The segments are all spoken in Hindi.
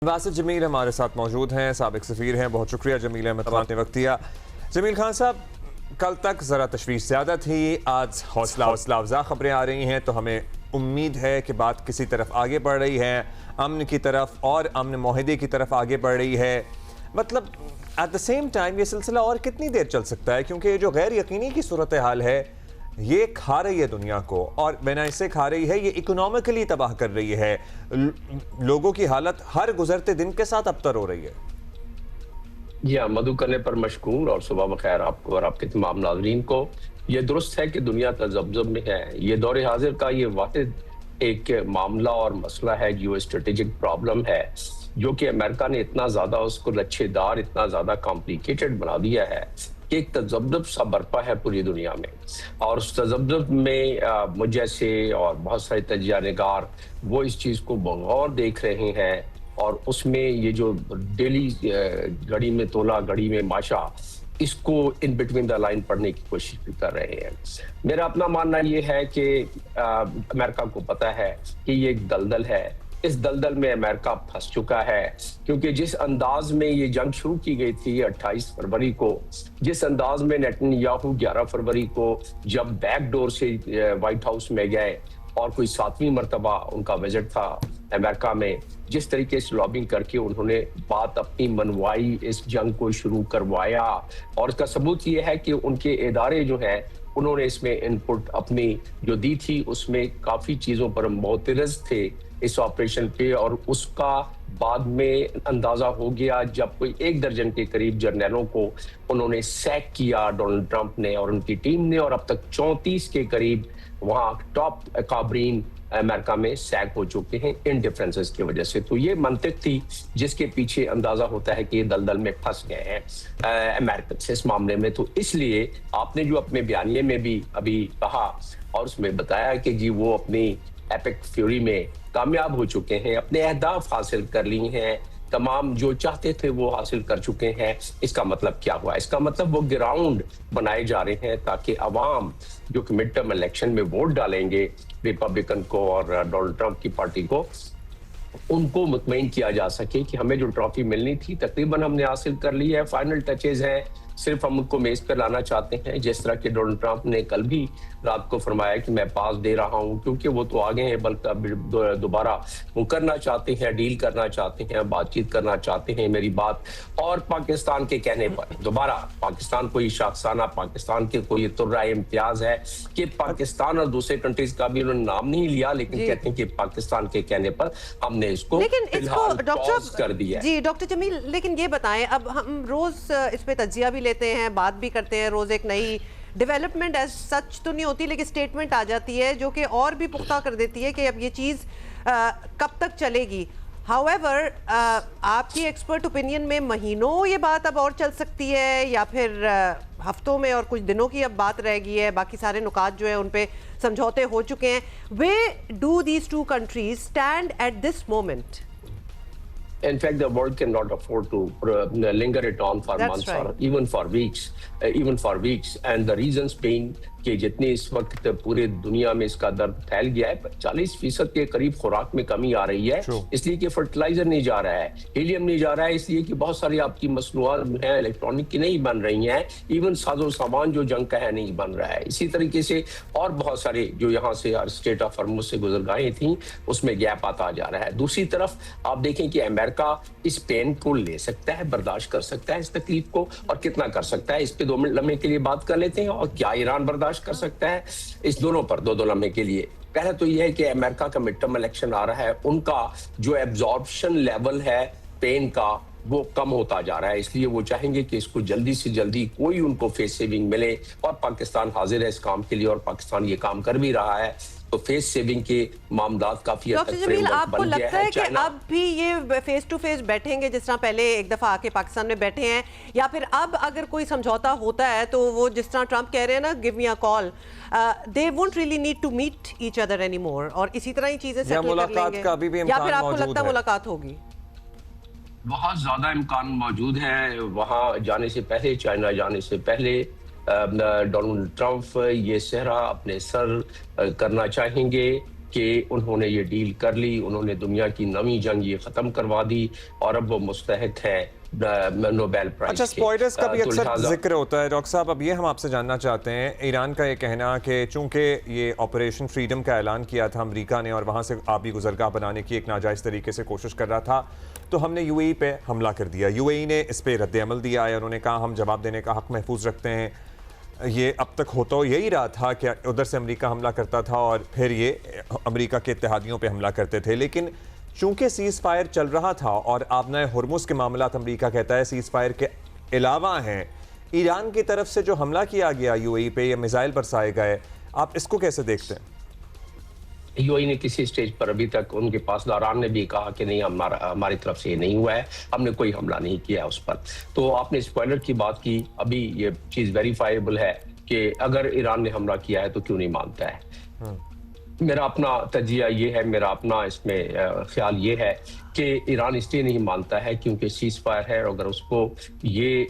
वासिद जमील हमारे साथ मौजूद हैं, साबिक सफ़ीर हैं। बहुत शुक्रिया जमील अहमद खान ने वक्त दिया। जमील खान साहब, कल तक ज़रा तशवीश ज़्यादा थी, आज हौसला अफजा ख़बरें आ रही हैं, तो हमें उम्मीद है कि बात किसी तरफ आगे बढ़ रही है, अमन की तरफ और अमन माहिदे की तरफ आगे बढ़ रही है। मतलब एट द सेम टाइम ये सिलसिला और कितनी देर चल सकता है, क्योंकि ये जो गैर यकीनी की सूरत हाल है ये खा रही है दुनिया को, और बिना इससे खा रही है, ये इकोनॉमिकली तबाह कर रही है। लोगों की हालत हर गुजरते दिन के साथ अबतर हो रही है। जी हाँ, मधु करने पर मशकूर और सुबह बखैर आपको और आपके तमाम नाज़रीन को। ये दुरुस्त है कि दुनिया तज़ब्ज़ुब में है। ये दौर हाजिर का ये वाहिद एक मामला और मसला है, जियो स्ट्रेटेजिक प्रॉब्लम है, जो कि अमेरिका ने इतना ज़्यादा उसको लच्छेदार, इतना ज़्यादा कॉम्प्लिकेटेड बना दिया है कि एक तज़ब्ज़ुब सा बरपा है पूरी दुनिया में। और उस तज़ब्ज़ुब में मुझ जैसे और बहुत सारे तजिया निगार वो इस चीज़ को बगौर देख रहे हैं, और उसमें ये जो डेली घड़ी में तोला घड़ी में माशा, इसको इन बिटवीन द लाइन पढ़ने की कोशिश भी कर रहे हैं। मेरा अपना मानना ये है कि अमेरिका को पता है कि ये एक दलदल है। इस दलदल में अमेरिका फंस चुका है, क्योंकि जिस अंदाज में ये जंग शुरू की गई थी 28 फरवरी को, जिस अंदाज में नेतन्याहू 11 फरवरी को जब बैक डोर से व्हाइट हाउस में गए और कोई 7वीं मरतबा उनका विजिट था अमेरिका में, जिस तरीके से लॉबिंग करके उन्होंने बात अपनी मनवाई, इस जंग को शुरू करवाया, और इसका सबूत ये है कि उनके इदारे जो हैं उन्होंने इसमें इनपुट अपनी जो दी थी, उसमें काफ़ी चीज़ों पर मोतरज़ थे इस ऑपरेशन पे। और उसका बाद में अंदाजा हो गया जब कोई 1 दर्जन के करीब जर्नलों को उन्होंने सैक किया डोनाल्ड ट्रंप ने और उनकी टीम ने, और अब तक 34 के करीब वहाँ टॉप काबरीन अमेरिका में सैक हो चुके हैं इन डिफरेंसेस की वजह से। तो ये मंतिक थी जिसके पीछे अंदाजा होता है कि ये दलदल में फंस गए हैं अमेरिकन से इस मामले में। तो इसलिए आपने जो अपने बयानिए में भी अभी कहा और उसमें बताया कि जी वो अपनी एपिक फ्यूरी में कामयाब हो चुके हैं, अपने अहदाफ हासिल कर ली हैं, तमाम जो चाहते थे वो हासिल कर चुके हैं। इसका मतलब क्या हुआ? इसका मतलब वो ग्राउंड बनाए जा रहे हैं ताकि अवाम जो कि मिड टर्म इलेक्शन में वोट डालेंगे रिपब्लिकन को और डोनाल्ड ट्रंप की पार्टी को, उनको मुतमईन किया जा सके कि हमें जो ट्रॉफी मिलनी थी तकरीबन हमने हासिल कर ली है। फाइनल टचेज हैं, सिर्फ हम उनको मेज पर लाना चाहते हैं, जिस तरह के डोनाल्ड ट्रंप ने कल भी रात को फरमाया कि मैं पास दे रहा हूं, क्योंकि वो तो आगे हैं, बल्कि दोबारा वो करना चाहते हैं, डील करना चाहते हैं, बातचीत करना चाहते हैं मेरी बात। और पाकिस्तान के कहने पर दोबारा पाकिस्तान कोई शाखसाना, पाकिस्तान के कोई तुर्रा इम्तियाज है कि पाकिस्तान और दूसरे कंट्रीज का भी उन्होंने नाम नहीं लिया, लेकिन कहते हैं कि पाकिस्तान के कहने पर हमने इसको कर दिया। जी डॉक्टर जमील, लेकिन ये बताएं, अब हम रोज इस पे तजिया भी लेते हैं, बात भी करते हैं, रोज एक नई डेवलपमेंट एज सच तो नहीं होती, लेकिन स्टेटमेंट आ जाती है जो कि और भी पुख्ता कर देती है कि अब ये चीज़ कब तक चलेगी। हाउएवर, आपकी एक्सपर्ट ओपिनियन में महीनों ये बात अब और चल सकती है, या फिर हफ्तों में और कुछ दिनों की अब बात रह गई है, बाकी सारे नुकात जो है उन पे समझौते हो चुके हैं? Where do these two countries stand at this moment? In fact, the world cannot afford to linger it on for months or even for weeks. And the reasons being कि जितनी इस वक्त पूरे दुनिया में इसका दर्द फैल गया है, 40% के करीब खुराक में कमी आ रही है, इसलिए कि फर्टिलाइजर नहीं जा रहा है, हीलियम नहीं जा रहा है, इसलिए कि बहुत सारी आपकी मसनूआत हैं इलेक्ट्रॉनिक की नहीं बन रही हैं, इवन साजो सामान जो जंग का है नहीं बन रहा है। इसी तरीके से और बहुत सारे जो यहाँ से स्टेट ऑफ हॉर्मुज़ से गुजरगाहें थी उसमें गैप आता जा रहा है। दूसरी तरफ आप देखें कि अमेरिका इस पेन को ले सकता है, बर्दाश्त कर सकता है इस तकलीफ को, और कितना कर सकता है इस पे 2 मिनट लम्हे के लिए बात कर लेते हैं। और क्या ईरान बर्दाश्त कर सकता है इस दोनों पर 2 लम्हे के लिए? पहला तो यह है कि अमेरिका का मिड टर्म इलेक्शन आ रहा है, उनका जो एब्जॉर्प्शन लेवल है पेन का वो कम होता जा रहा है, इसलिए वो चाहेंगे कि इसको जल्दी से जल्दी कोई उनको फेस सेविंग मिले, और पाकिस्तान हाजिर है इस काम के लिए और पाकिस्तान ये काम कर भी रहा है। तो फेस सेविंग के मामलात काफी डॉक्टर जमील, आपको लगता है कि अब भी ये फेस टू फेस बैठेंगे जिस तरह पहले एक दफा आके पाकिस्तान में बैठे हैं, या फिर अब अगर कोई समझौता होता है तो वो जिस तरह ट्रंप कह रहे हैं ना, give me a call, they won't really need to meet each other anymore, और इसी तरह ही चीजें सेटल कर लेंगे, या फिर आपको लगता है मुलाकात होगी? बहुत ज्यादा इम्कान मौजूद है। वहां जाने से पहले, चाइना जाने से पहले डोनाल्ड ट्रंप ये सेहरा अपने सर करना चाहेंगे कि उन्होंने ये डील कर ली, उन्होंने दुनिया की नवी जंग ये ख़त्म करवा दी और अब वो मुस्तहिक हैं नोबेल प्राइज अच्छा, के। स्पॉयलर्स का भी तो अक्सर लिहाजा जिक्र होता है डॉक्टर साहब। अब ये हम आपसे जानना चाहते हैं, ईरान का ये कहना कि चूंकि ये ऑपरेशन फ्रीडम का ऐलान किया था अमेरिका ने और वहाँ से आबी गुजरगाह बनाने की एक नाजायज़ तरीके से कोशिश कर रहा था, तो हमने यूएई पे हमला कर दिया। यूएई ने इस पर रद्द-ए-अमल दिया है, उन्होंने कहा हम जवाब देने का हक महफूज रखते हैं। ये अब तक हो तो यही रहा था कि उधर से अमेरिका हमला करता था और फिर ये अमेरिका के इत्तेहादियों पे हमला करते थे, लेकिन चूंकि सीज़ फायर चल रहा था और आबना हुर्मुज़ के मामलात अमेरिका कहता है सीज़ फायर के अलावा हैं, ईरान की तरफ से जो हमला किया गया यूएई पे, ये मिसाइल बरसाए गए, आप इसको कैसे देखते हैं? यूएई ने किसी स्टेज पर अभी तक, उनके पासदारान ने भी कहा कि नहीं, हमारी तरफ से ये नहीं हुआ है, हमने कोई हमला नहीं किया उस पर। तो आपने स्पॉइलर की बात की, अभी ये चीज़ वेरीफाइबल है कि अगर ईरान ने हमला किया है तो क्यों नहीं मानता है। मेरा अपना तजिया ये है, मेरा अपना इसमें ख्याल ये है कि ईरान इसलिए नहीं मानता है क्योंकि सीज फायर है, और अगर उसको ये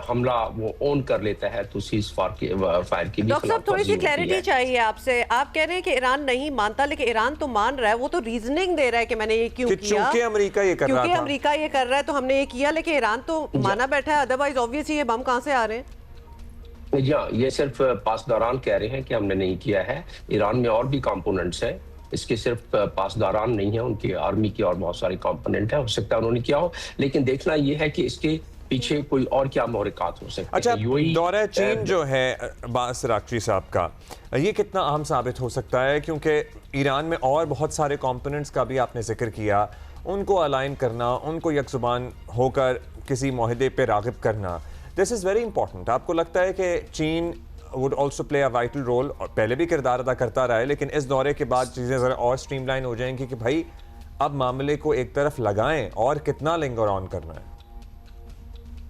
हमला वो ऑन कर लेता है तो सीज फायर की भी डॉक्टर साहब थोड़ी सी क्लैरिटी चाहिए आपसे। आप कह रहे हैं कि ईरान नहीं मानता, लेकिन ईरान तो मान रहा है, वो तो रीजनिंग दे रहा है कि मैंने ये क्यों किया, क्योंकि अमेरिका ये कर रहा था, क्योंकि अमेरिका ये कर रहा है तो हमने ये किया, लेकिन ईरान तो माना बैठा है, अदरवाइज ऑब्वियसली ये बम कहाँ से आ रहे हैं? ये सिर्फ पासदारान कह रहे हैं कि हमने नहीं किया है। ईरान में और भी कंपोनेंट्स हैं, इसके सिर्फ पासदारान नहीं है, उनकी आर्मी की और बहुत सारे कंपोनेंट है, हो सकता है उन्होंने किया हो, लेकिन देखना ये है कि इसके पीछे कोई और क्या महरक़ात हो सकते हैं। अच्छा, दौरा चीन जो है अब्बास राक्ची साहब का, ये कितना अहम साबित हो सकता है? क्योंकि ईरान में और बहुत सारे कंपोनेंट्स का भी आपने जिक्र किया, उनको अलाइन करना, उनको यकजुबान होकर किसी मुआहदे पे राग़िब करना, दिस इज़ वेरी इंपॉर्टेंट। आपको लगता है कि चीन would also play a vital role, और पहले भी किरदार अदा करता रहा है, लेकिन इस दौरे के बाद चीज़ें ज़रा और स्ट्रीमलाइन हो जाएंगी कि भाई अब मामले को एक तरफ लगाएं और कितना लिंगर ऑन करना है?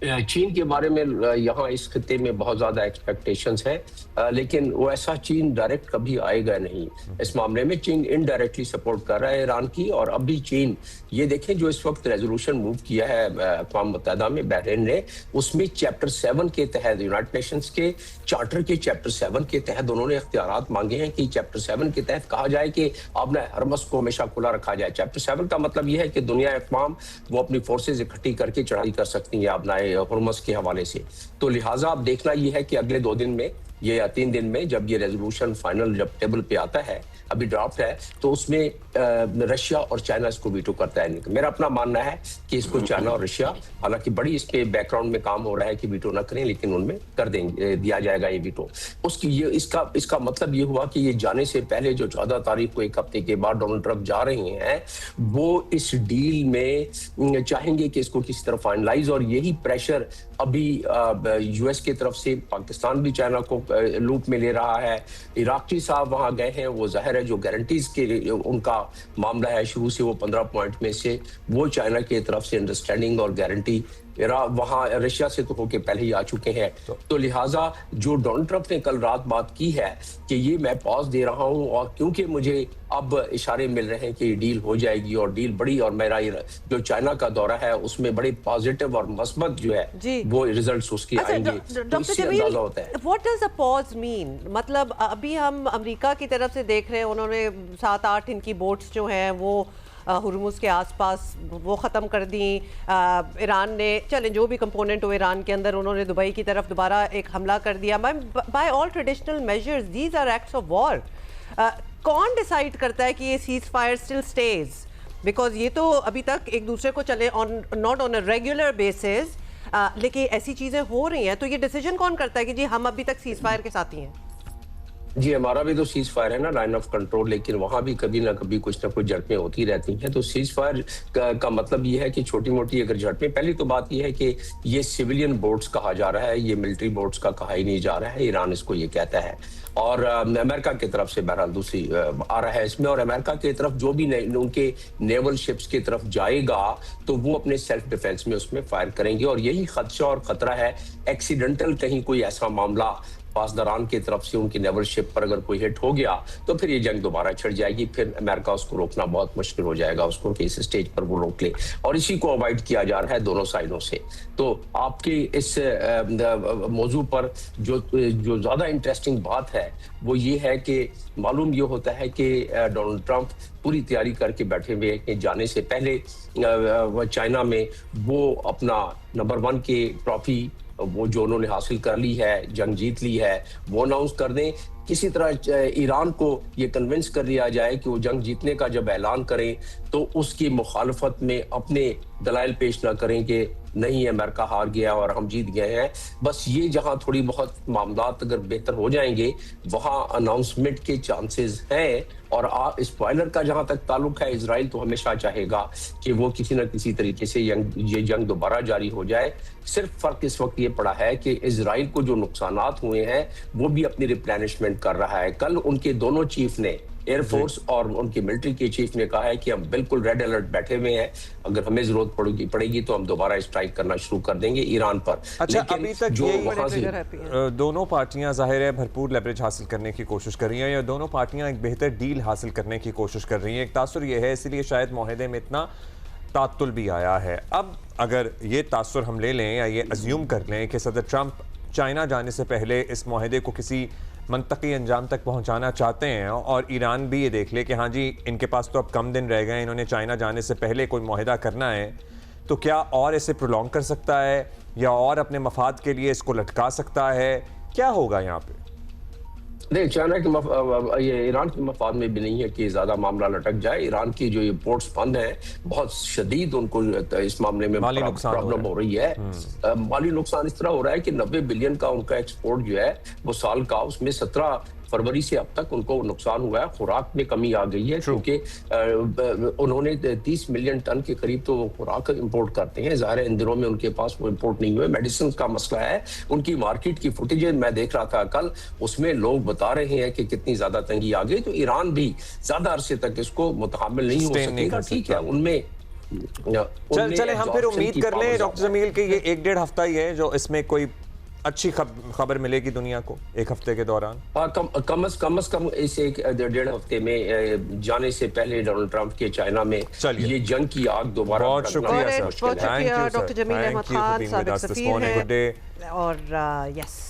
चीन के बारे में यहाँ इस खिते में बहुत ज़्यादा एक्सपेक्टेशंस है, लेकिन वो ऐसा चीन डायरेक्ट कभी आएगा नहीं। इस मामले में चीन इनडायरेक्टली सपोर्ट कर रहा है ईरान की, और अब भी चीन, ये देखें जो इस वक्त रेजोल्यूशन मूव किया है अक़वाम मुत्तहिदा में बहरीन ने, उसमें चैप्टर 7 के तहत, यूनाइटेड नेशंस के चार्टर के चैप्टर 7 के तहत उन्होंने इख्तियारात मांगे हैं कि चैप्टर 7 के तहत कहा जाए कि अपना हरमस को हमेशा खुला रखा जाए। चैप्टर 7 का मतलब यह है कि दुनिया अक़वाम वो अपनी फोर्सेज इकट्ठी करके चढ़ाई कर सकती है अपना हुर्मस के हवाले से। तो लिहाजा अब देखना यह है कि अगले 2 दिन में या 3 दिन में जब ये रेजोल्यूशन फाइनल जब टेबल पे आता है, अभी ड्राफ्ट है, तो उसमें रशिया और चाइना इसको वीटो करता है। मेरा अपना मानना है कि इसको चाइना और रशिया, हालांकि बड़ी इस पे बैकग्राउंड में काम हो रहा है कि वीटो ना करें, लेकिन उनमें कर देंगे, दिया जाएगा ये वीटो। उसकी ये इसका मतलब ये हुआ कि ये जाने से पहले जो 14 तारीख को, 1 हफ्ते के बाद डोनाल्ड ट्रंप जा रहे हैं, वो इस डील में चाहेंगे कि इसको किसी तरह फाइनलाइज, और यही प्रेशर अभी यूएस की तरफ से, पाकिस्तान भी चाइना को लूप में ले रहा है। इराकी साहब वहां गए हैं, वो जाहिर है जो गारंटीज के उनका मामला है शुरू से, वो 15 पॉइंट में से वो चाइना की तरफ से अंडरस्टैंडिंग और गारंटी वहां रशिया से तो होके पहले ही आ चुके हैं। तो लिहाजा जो डोनाल्ड ट्रंप ने कल रात बात की है कि ये मैं पॉज दे रहा हूं, और क्योंकि मुझे अब इशारे मिल रहे हैं कि ये डील हो जाएगी और डील बड़ी, और मेरा जो चाइना का दौरा है उसमें बड़े पॉजिटिव और मस्बत जो है वो रिजल्ट्स उसके आएंगे। तो इससे अंदाजा होता है। What does a pause mean? मतलब अभी हम अमेरिका की तरफ से देख रहे हैं, उन्होंने 7-8 इनकी बोट्स जो हैं वो हुर्मुज़ के आसपास वो ख़त्म कर दी। ईरान ने, चलें जो भी कंपोनेंट हो ईरान के अंदर, उन्होंने दुबई की तरफ दोबारा एक हमला कर दिया। By all traditional measures these are acts of war. कौन डिसाइड करता है कि ये ceasefire still stays? Because ये तो अभी तक एक दूसरे को चले on, not on a regular basis, लेकिन ऐसी चीज़ें हो रही हैं, तो ये डिसीजन कौन करता है कि जी हम अभी तक सीज फायर के साथ ही हैं? जी, हमारा भी तो सीज फायर है ना, लाइन ऑफ कंट्रोल, लेकिन वहां भी कभी ना कभी कुछ ना कुछ झड़पें होती रहती हैं। तो सीज फायर का मतलब ये है कि छोटी मोटी अगर झड़पें, पहली तो बात ये है कि ये सिविलियन बोट्स कहा जा रहा है, ये मिलिट्री बोट्स का कहा ही नहीं जा रहा है, ईरान इसको ये कहता है, और अमेरिका की तरफ से बहरहाल दूसरी आ रहा है इसमें, और अमेरिका की तरफ जो भी उनके नेवल शिप्स की तरफ जाएगा तो वो अपने सेल्फ डिफेंस में उसमें फायर करेंगे, और यही खदशा और खतरा है एक्सीडेंटल कहीं कोई ऐसा मामला पासदारान की तरफ से उनकी नेवल शिप पर अगर कोई हिट हो गया तो फिर ये जंग दोबारा छिड़ जाएगी, फिर अमेरिका उसको रोकना बहुत मुश्किल हो जाएगा उसको कि इस स्टेज पर वो रोक ले, और इसी को अवॉइड किया जा रहा है दोनों साइडों से। तो आपकी इस मौजू पर जो ज्यादा इंटरेस्टिंग बात है वो ये है कि मालूम ये होता है कि डोनाल्ड ट्रंप पूरी तैयारी करके बैठे हुए हैं कि जाने से पहले चाइना में वो अपना नंबर 1 की ट्रॉफी वो जो उन्होंने हासिल कर ली है, जंग जीत ली है, वो अनाउंस कर दें। किसी तरह ईरान को ये कन्विंस कर लिया जाए कि वो जंग जीतने का जब ऐलान करें तो उसकी मुखालफत में अपने दलाइल पेश ना करें कि नहीं अमेरिका हार गया और हम जीत गए हैं। बस ये जहां थोड़ी बहुत मामलात अगर बेहतर हो जाएंगे वहां अनाउंसमेंट के चांसेस हैं। और स्पॉइलर का जहां तक ताल्लुक है, इजराइल तो हमेशा चाहेगा कि वो किसी न किसी तरीके से ये जंग दोबारा जारी हो जाए। सिर्फ फर्क इस वक्त ये पड़ा है कि इजराइल को जो नुकसानात हुए हैं वो भी अपनी रिप्लेनिशमेंट कर रहा है। कल उनके दोनों चीफ ने, एयरफोर्स और उनके मिलिट्री के चीफ ने कहा है कि हम बिल्कुल रेड अलर्ट बैठे हुए हैं, अगर हमें जरूरत पड़ेगी तो हम दोबारा स्ट्राइक करना शुरू कर देंगे ईरान पर। अच्छा, अभी तक जो वहां से दोनों पार्टियां जाहिर है भरपूर लेवरेज हासिल करने की कोशिश कर रही हैं, या दोनों पार्टियां एक बेहतर डील हासिल करने की कोशिश कर रही हैं। एक तासुर ये है, इसलिए शायद मुआहदे में इतना तातुल भी आया है। अब अगर ये तासुर हम ले लें या ये अज्यूम कर लें कि सदर ट्रंप चाइना जाने से पहले इस मुआहदे को किसी मनतकी अंजाम तक पहुंचाना चाहते हैं, और ईरान भी ये देख ले कि हाँ जी इनके पास तो अब कम दिन रह गए, इन्होंने चाइना जाने से पहले कोई मुआहदा करना है, तो क्या और इसे प्रोलॉन्ग कर सकता है या और अपने मफाद के लिए इसको लटका सकता है? क्या होगा यहाँ पे? नहीं, चाइना के ये ईरान के मफाद में भी नहीं है कि ज्यादा मामला लटक जाए। ईरान की जो ये पोर्ट्स बंद हैं बहुत शदीद उनको इस मामले में प्रॉब्लम हो रही है। माली नुकसान इस तरह हो रहा है कि 90 बिलियन का उनका एक्सपोर्ट जो है वो साल का, उसमें 17 फरवरी से अब तक उनको नुकसान हुआ है। खुराक में कमी आ गई है क्योंकि उन्होंने 30 मिलियन टन के करीब तो खुराक इंपोर्ट करते हैं। ज़ाहिर है इन दिनों में उनके पास वो इंपोर्ट नहीं हुए। मेडिसिन का मसला है। उनकी मार्केट की फुटेज मैं देख रहा था कल, उसमें लोग बता रहे हैं कि कितनी ज्यादा तंगी आ गई। तो ईरान भी ज्यादा अरसे तक इसको मुतहम्मिल नहीं हो सकेगा। ठीक है, उनमें चले हम फिर उम्मीद कर लें डॉक्टर जमील कि ये 1-1.5 हफ्ता ही है जो इसमें कोई अच्छी खबर मिलेगी दुनिया को एक हफ्ते के दौरान। कम से कम इस 1-1.5 हफ्ते में जाने से पहले डोनाल्ड ट्रंप के चाइना में ये जंग की आग दोबारा। बहुत शुक्रिया डॉक्टर जमील अहमद खान, साबिक सफीर हैं। और यस।